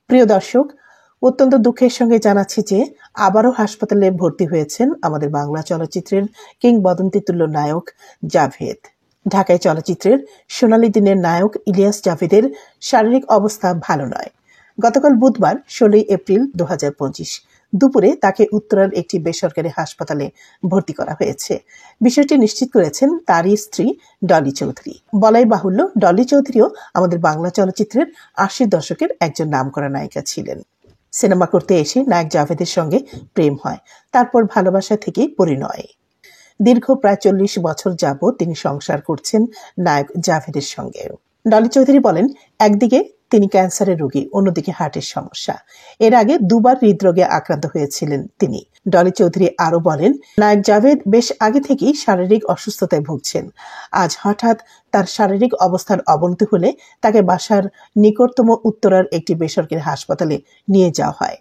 প্রিয় দর্শক, অত্যন্ত দুঃখের সঙ্গে জানাচ্ছি যে আবারও হাসপাতালে ভর্তি হয়েছেন আমাদের বাংলা চলচ্চিত্রের কিংবদন্তিতুল্য নায়ক জাভেদ। ঢাকায় চলচ্চিত্রের সোনালী দিনের নায়ক ইলিয়াস জাভেদের শারীরিক অবস্থা ভালো নয়। গতকাল বুধবার 16 এপ্রিল 2025 দুপুরে তাকে উত্তরার একটি বেসরকারি হাসপাতালে ভর্তি করা হয়েছে। বিষয়টি নিশ্চিত করেছেন তারই স্ত্রী ডলি চৌধুরী। বলাই বাহুল্য, ডলি চৌধুরীও আমাদের বাংলা চলচ্চিত্রের 80 দশকের একজন নামকরা নায়িকা ছিলেন। সিনেমা করতে এসে নায়ক জাভেদের সঙ্গে প্রেম হয়, তারপর ভালোবাসা থেকেই পরিণয়। দীর্ঘ প্রায় 40 বছর যাবৎ তিনি সংসার করছেন নায়ক জাভেদের সঙ্গে। ডলি চৌধুরী বলেন, একদিকে তিনি ক্যান্সারের রোগী, অন্যদিকে হার্টের সমস্যা। এর আগে দুবার হৃদরোগে আক্রান্ত হয়েছিলেন তিনি। ডলি চৌধুরী আরো বলেন, নায়ক জাভেদ বেশ আগে থেকেই শারীরিক অসুস্থতায় ভুগছেন। আজ হঠাৎ তার শারীরিক অবস্থার অবনতি হলে তাকে বাসার নিকটতম উত্তরার একটি বেসরকারি হাসপাতালে নিয়ে যাওয়া হয়।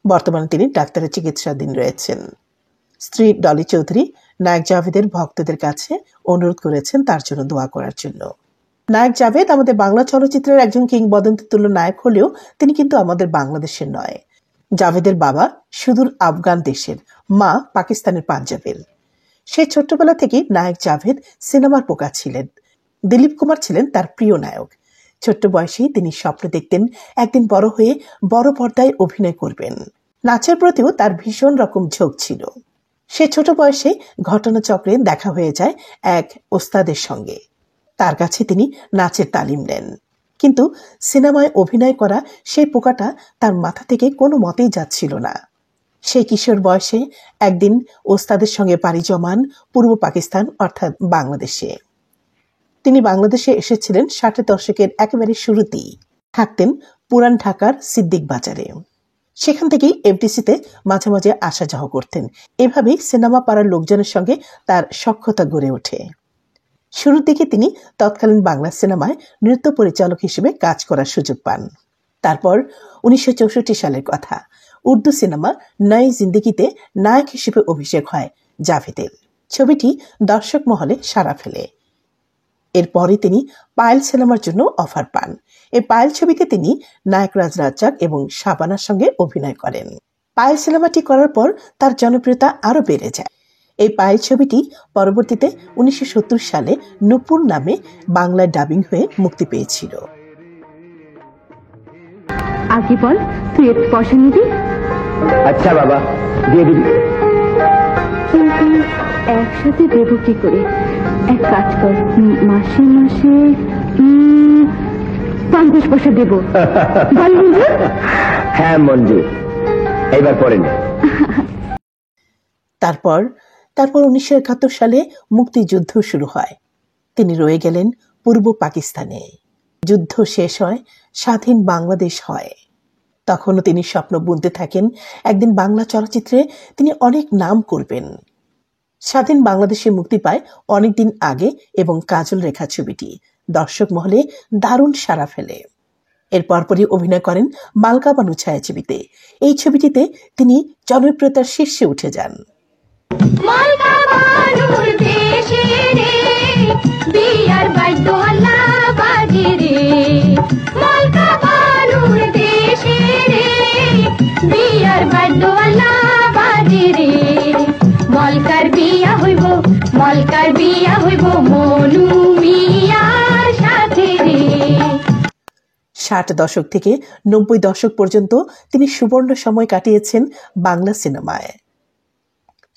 বর্তমানে তিনি ডাক্তারের চিকিৎসাধীন রয়েছেন। স্ত্রী ডলি চৌধুরী নায়ক জাভেদের ভক্তদের কাছে অনুরোধ করেছেন তার জন্য দোয়া করার জন্য। নায়ক জাভেদ আমাদের বাংলা চলচ্চিত্রের একজন কিংবদন্তিতুল্য নায়ক হলেও তিনি কিন্তু আমাদের বাংলাদেশের নয়। জাভেদের বাবা সুদূর আফগান দেশের, মা পাকিস্তানের পাঞ্জাবের। সেই ছোট্টবেলা থেকেই নায়ক জাভেদ সিনেমার পোকা ছিলেন। দিলীপ কুমার ছিলেন তার প্রিয় নায়ক। ছোট্ট বয়সেই তিনি স্বপ্ন দেখতেন একদিন বড় হয়ে বড় পর্দায় অভিনয় করবেন। নাচের প্রতিও তার ভীষণ রকম ঝোঁক ছিল। সে ছোট বয়সে ঘটনাচক্রে দেখা হয়ে যায় এক ওস্তাদের সঙ্গে। তার কাছে তিনি নাচের তালিম নেন, কিন্তু সিনেমায় অভিনয় করা সেই পোকাটা তার মাথা থেকে কোনো মতেই যাচ্ছিল না। সেই কিশোর বয়সে একদিন ওস্তাদের সঙ্গে পাড়ি জমান পূর্ব পাকিস্তান অর্থাৎ বাংলাদেশে। তিনি বাংলাদেশে এসেছিলেন 60 দশকের একেবারে শুরুতেই। থাকতেন পুরান ঢাকার সিদ্দিক বাজারে। সেখান থেকেই এফডিসিতে মাঝে মাঝে আসা যাওয়া করতেন। এভাবেই সিনেমা পাড়ার লোকজনের সঙ্গে তার সখ্যতা গড়ে ওঠে। শুরুর দিকে তিনি তৎকালীন বাংলা সিনেমায় নৃত্য পরিচালক হিসেবে কাজ করার সুযোগ পান। তারপর 1964 সালের কথা, উর্দু সিনেমা নয় জিন্দেগিতে নায়ক হিসেবে অভিষেক হয় জাভেদের। ছবিটি দর্শক মহলে সাড়া ফেলে। এরপরে তিনি পায়েল সিনেমার জন্য অফার পান। এই পায়েল ছবিতে তিনি নায়ক রাজ রাজ্জাক এবং শাবানার সঙ্গে অভিনয় করেন। পায়েল সিনেমাটি করার পর তার জনপ্রিয়তা আরো বেড়ে যায়। এই পায়েল ছবিটি পরবর্তীতে 1970 সালে নূপুর নামে বাংলায় ডাবিং হয়ে মুক্তি পেয়েছিল। আগে বল, তুই একটু পয়সা নিবি? আচ্ছা বাবা, দিয়ে দিবি। কিন্তু একসাথে দেব কি করে? এক কাজ কর, মাসে মাসে 50 পয়সা দেব। হ্যাঁ মঞ্জুর, এইবার পরে নে। তারপর 1971 সালে মুক্তিযুদ্ধ শুরু হয়। তিনি রয়ে গেলেন পূর্ব পাকিস্তানে। যুদ্ধ শেষ হয়, স্বাধীন বাংলাদেশ হয়। তখনও তিনি স্বপ্ন বুনতে থাকেন একদিন বাংলা চলচ্চিত্রে তিনি অনেক নাম করবেন। স্বাধীন বাংলাদেশে মুক্তি পায় অনেকদিন আগে এবং কাজল রেখা ছবিটি দর্শক মহলে দারুণ সাড়া ফেলে। এর পরপরই অভিনয় করেন মালকা বানু ছায়াছবিতে। এই ছবিটিতে তিনি জনপ্রিয়তার শীর্ষে উঠে যান। মলকার বিয়া হইব মনু মিয়ার সাথে রে। 60 দশক থেকে 90 দশক পর্যন্ত তিনি সুবর্ণ সময় কাটিয়েছেন বাংলা সিনেমায়।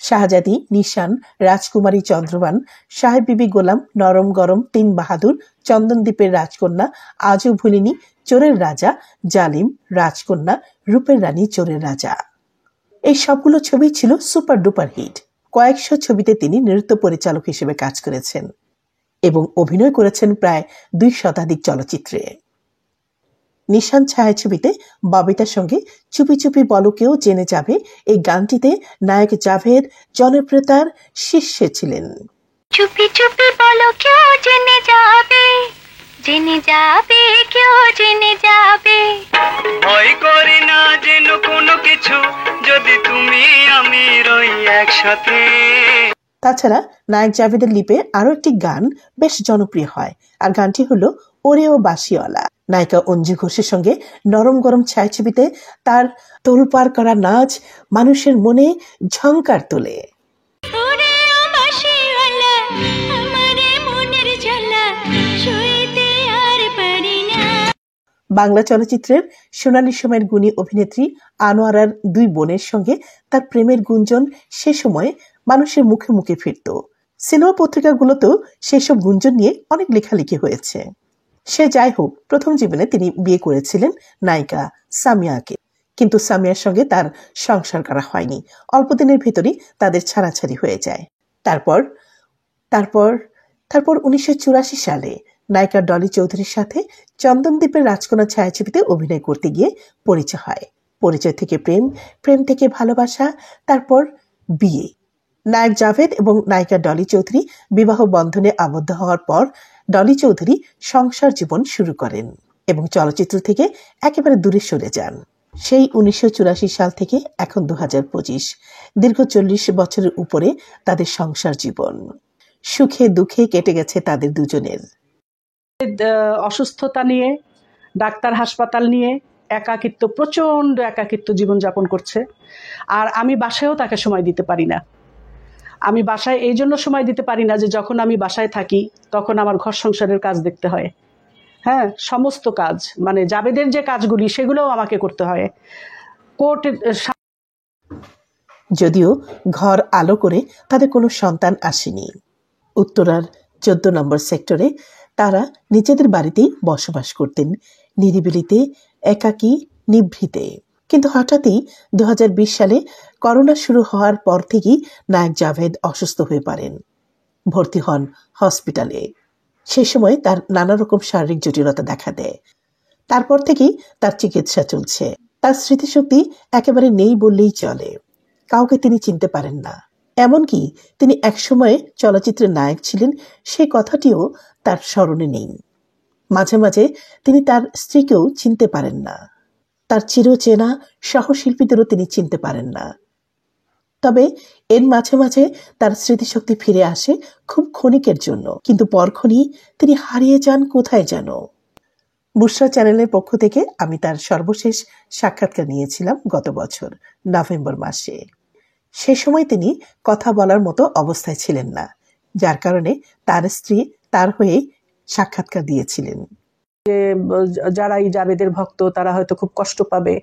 শাহজাদি, নিশান, রাজকুমারী চন্দ্রবান, সাহেব বিবি গোলাম, নরম গরম, 3 বাহাদুর, চন্দনদ্বীপের রাজকন্যা, আজও ভুলিনি, চোরের রাজা, জালিম, রাজকন্যা, রূপের রানী, চোরের রাজা, এই সবগুলো ছবি ছিল সুপার ডুপার হিট। কয়েকশো ছবিতে তিনি নৃত্য পরিচালক হিসেবে কাজ করেছেন এবং অভিনয় করেছেন প্রায় 2 শতাধিক চলচ্চিত্রে। নিশান ছায়াছবিতে ববিতার সঙ্গে চুপি চুপি বলো কেউ জেনে যাবে, এই গানটিতে নায়ক জাভেদ জনপ্রিয়তার শীর্ষে ছিলেন। চুপি চুপি বলো কেউ জেনে যাবে, জেনে যাবে, কেউ জেনে যাবে। ভয় করি না যেন কোনো কিছু, যদি তুমি আমি রই একসাথে। তাছাড়া নায়ক জাভেদের লিপে আরো একটি গান বেশ জনপ্রিয় হয়, আর গানটি হলো ওরেও বাসিওয়ালা। নায়িকা অঞ্জু ঘোষের সঙ্গে নরম গরম ছায়াছবিতে তার তোলপাড় করা নাচ মানুষের মনে ঝংকার তোলে। বাংলা চলচ্চিত্রের সোনালী সময়ের গুণী অভিনেত্রী আনোয়ারার দুই বোনের সঙ্গে তার প্রেমের গুঞ্জন সে সময় মানুষের মুখে মুখে ফিরত। সিনেমা পত্রিকাগুলোতেও সেসব গুঞ্জন নিয়ে অনেক লেখালেখি হয়েছে। সে যাই হোক, প্রথম জীবনে তিনি বিয়ে করেছিলেন নায়িকা সামিয়াকে, কিন্তু সামিয়ার সঙ্গে তার সংসার করা হয়নি। অল্প দিনের ভেতরই তাদের ছাড়াছাড়ি হয়ে যায়। তারপর 1984 সালে নায়িকা ডলি চৌধুরীর সাথে চন্দনদ্বীপের রাজকন্যা ছায়াছবিতে অভিনয় করতে গিয়ে পরিচয় হয়। পরিচয় থেকে প্রেম, প্রেম থেকে ভালোবাসা, তারপর বিয়ে। নায়ক জাভেদ এবং নায়িকা ডলি চৌধুরী বিবাহ বন্ধনে আবদ্ধ হওয়ার পর ডলি চৌধুরী সংসার জীবন শুরু করেন এবং চলচ্চিত্র থেকে একেবারে দূরে সরে যান। সেই 1984 সাল থেকে এখন 2025, দীর্ঘ 40 বছরের উপরে তাদের সংসার জীবন। সুখে দুঃখে কেটে গেছে তাদের দুজনের। অসুস্থতা নিয়ে, ডাক্তার হাসপাতাল নিয়ে একাকিত্ব, প্রচন্ড একাকিত্ব জীবনযাপন করছে। আর আমি বাসায়ও তাকে সময় দিতে পারি না। আমি বাসায় এই জন্য সময় দিতে পারি না যে যখন আমি বাসায় থাকি তখন আমার ঘর সংসারের কাজ দেখতে হয়। হ্যাঁ, সমস্ত কাজ, মানে জাবেদের যে কাজগুলি সেগুলোও আমাকে করতে হয়। যদিও ঘর আলো করে তাদের কোনো সন্তান আসেনি। উত্তরার 14 নম্বর সেক্টরে তারা নিজেদের বাড়িতেই বসবাস করতেন, নিরিবিলিতে, একাকী, নিভৃতে। কিন্তু হঠাৎই 2020 সালে করোনা শুরু হওয়ার পর থেকেই নায়ক জাভেদ অসুস্থ হয়ে পড়েন, ভর্তি হন হসপিটালে। সেই সময় তার নানা রকম শারীরিক জটিলতা দেখা দেয়। তারপর থেকেই তার চিকিৎসা চলছে। তার স্মৃতিশক্তি একেবারে নেই বললেই চলে। কাউকে তিনি চিনতে পারেন না। এমনকি তিনি একসময় চলচ্চিত্রের নায়ক ছিলেন সে কথাটিও তার স্মরণে নেই। মাঝে মাঝে তিনি তার স্ত্রীকেও চিনতে পারেন না। তার চিরচেনা সহশিল্পীদেরও তিনি চিনতে পারেন না। তবে এর মাঝে মাঝে তার স্মৃতিশক্তি ফিরে আসে খুব ক্ষণিকের জন্য, কিন্তু পরক্ষণই তিনি হারিয়ে যান কোথায় যেন। বুশরা চ্যানেলের পক্ষ থেকে আমি তার সর্বশেষ সাক্ষাৎকার নিয়েছিলাম গত বছর নভেম্বর মাসে। সে সময় তিনি কথা বলার মতো অবস্থায় ছিলেন না, যার কারণে তার স্ত্রী তার হয়ে সাক্ষাৎকার দিয়েছিলেন। যারা এই জাবেদের ভক্ত তারা হয়তো খুব কষ্ট পাবে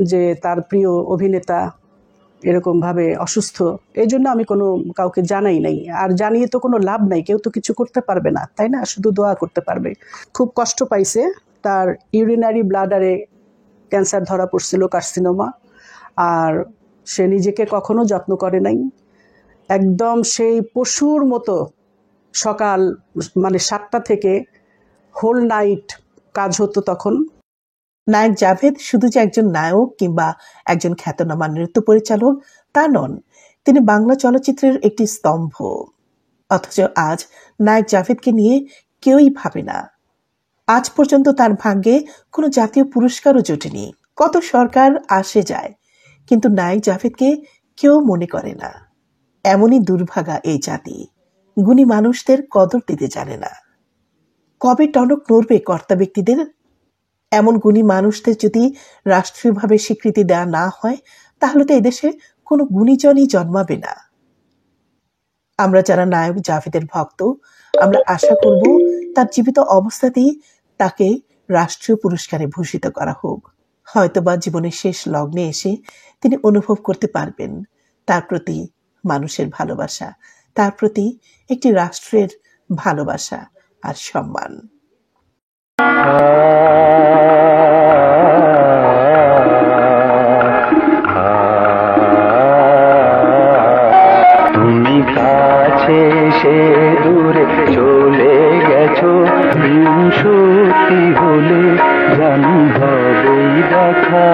যে তার প্রিয় অভিনেতা এরকম ভাবে অসুস্থ। এই জন্য আমি কোনো কাউকে জানাই নাই, আর জানিয়ে তো কোনো লাভ নাই, কেউ তো কিছু করতে পারবে না, তাই না? শুধু দোয়া করতে পারবে। খুব কষ্ট পাইছে। তার ইউরিনারি ব্লাডারে ক্যান্সার ধরা পড়ছিল, কার্সিনোমা। আর সে নিজেকে কখনো যত্ন করে নাই। একদম সেই পশুর মতো সকাল 7টা থেকে হোল নাইট কাজ হতো তখন। নায়ক জাভেদ শুধু যে একজন নায়ক কিংবা একজন খ্যাতনামা নৃত্য পরিচালক তা নন, তিনি বাংলা চলচ্চিত্রের একটি স্তম্ভ। অথচ আজ নায়ক জাভেদকে নিয়ে কেউই ভাবে না। আজ পর্যন্ত তার ভাগ্যে কোনো জাতীয় পুরস্কারও জোটেনি। কত সরকার আসে যায়, কিন্তু নায়ক জাভেদকে কেউ মনে করে না। এমনই দুর্ভাগা এই জাতি, গুণী মানুষদের কদর দিতে জানে না। কবে টনক নড়বে কর্তা ব্যক্তিদের? এমন গুণী মানুষদের যদি রাষ্ট্রীয়ভাবে স্বীকৃতি দেওয়া না হয়, তাহলে তো এদেশে কোনো গুণীজনই জন্মাবে না। আমরা যারা নায়ক জাভেদের ভক্ত, আমরা আশা করব তার জীবিত অবস্থাতেই তাকে রাষ্ট্রীয় পুরস্কারে ভূষিত করা হোক। হয়তোবা জীবনের শেষ লগ্নে এসে তিনি অনুভব করতে পারবেন তার প্রতি মানুষের ভালোবাসা, তার প্রতি একটি রাষ্ট্রের ভালোবাসা আর সম্মান। তুমি কাছে সে দূরে চলে গেছো, সত্যি হলে জানি হবেই দেখা।